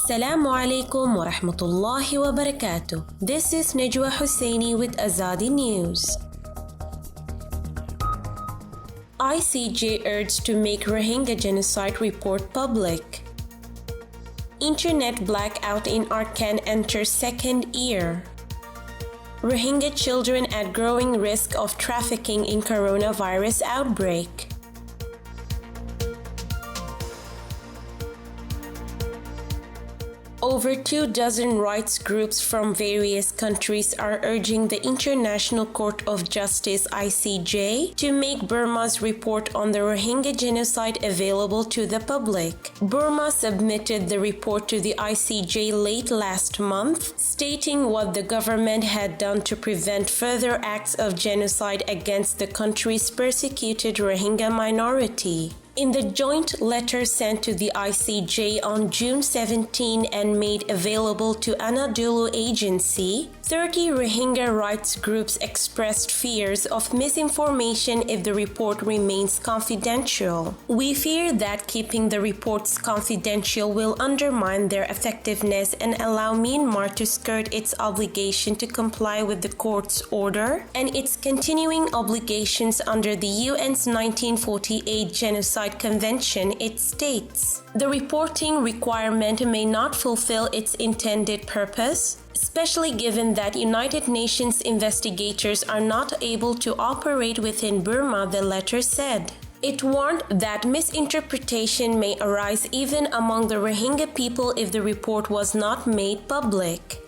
Assalamu alaikum wa rahmatullahi wa barakatuh. This is Najwa Husseini with Azadi News. ICJ urged to make Rohingya genocide report public. Internet blackout in Arakan enters second year. Rohingya children at growing risk of trafficking in coronavirus outbreak. Over 24 rights groups from various countries are urging the International Court of Justice (ICJ) to make Burma's report on the Rohingya genocide available to the public. Burma submitted the report to the ICJ late last month, stating what the government had done to prevent further acts of genocide against the country's persecuted Rohingya minority. In the joint letter sent to the ICJ on June 17 and made available to Anadolu Agency, 30 Rohingya rights groups expressed fears of misinformation if the report remains confidential. We fear that keeping the reports confidential will undermine their effectiveness and allow Myanmar to skirt its obligation to comply with the court's order and its continuing obligations under the UN's 1948 Genocide Convention, it states. The reporting requirement may not fulfill its intended purpose, especially given that United Nations investigators are not able to operate within Burma, the letter said. It warned that misinterpretation may arise even among the Rohingya people if the report was not made public.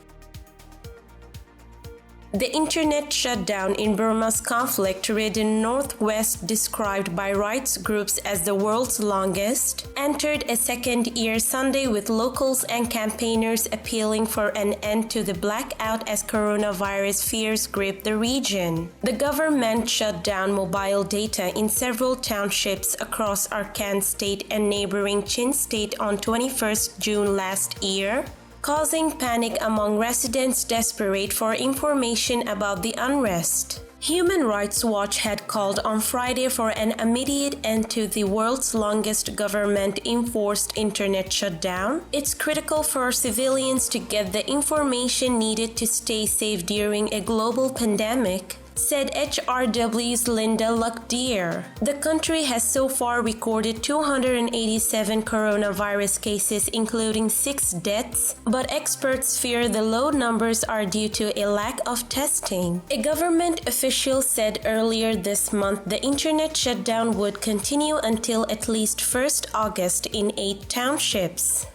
The internet shutdown in Burma's conflict-ridden northwest, described by rights groups as the world's longest, entered a second year Sunday with locals and campaigners appealing for an end to the blackout as coronavirus fears grip the region. The government shut down mobile data in several townships across Arakan state and neighboring Chin state on 21st June last year, causing panic among residents desperate for information about the unrest. Human Rights Watch had called on Friday for an immediate end to the world's longest government-enforced internet shutdown. It's critical for civilians to get the information needed to stay safe during a global pandemic, said HRW's Linda Luckdeer. The country has so far recorded 287 coronavirus cases, including 6 deaths, but experts fear the low numbers are due to a lack of testing. A government official said earlier this month the internet shutdown would continue until at least 1st August in 8 townships.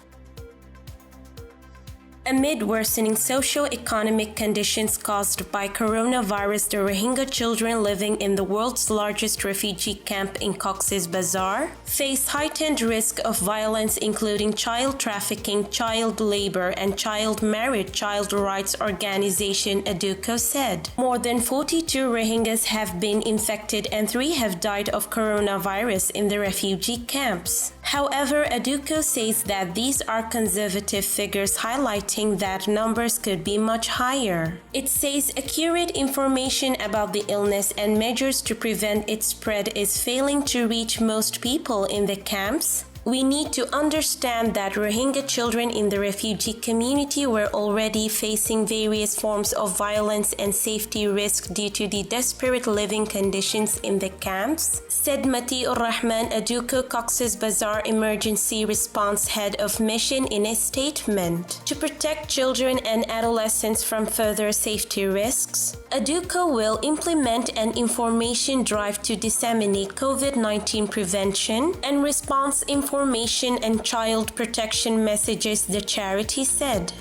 Amid worsening socio-economic conditions caused by coronavirus, the Rohingya children living in the world's largest refugee camp in Cox's Bazar face heightened risk of violence, including child trafficking, child labor, and child marriage, child rights organization ADUCO said. More than 42 Rohingyas have been infected and 3 have died of coronavirus in the refugee camps. However, ADUCO says that these are conservative figures, highlighting that numbers could be much higher. It says accurate information about the illness and measures to prevent its spread is failing to reach most people in the camps. We need to understand that Rohingya children in the refugee community were already facing various forms of violence and safety risk due to the desperate living conditions in the camps, said Matiur Rahman, ADUCO Cox's Bazar Emergency Response Head of Mission, in a statement. To protect children and adolescents from further safety risks, ADUCO will implement an information drive to disseminate COVID-19 prevention and response information and child protection messages, the charity said.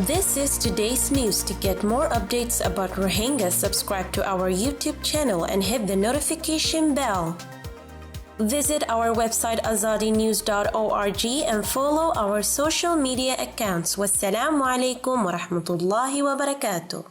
This is today's news. To get more updates about Rohingya, subscribe to our YouTube channel and hit the notification bell. Visit our website azadinews.org and follow our social media accounts. Wassalamu alaikum wa rahmatullahi wa barakatuh.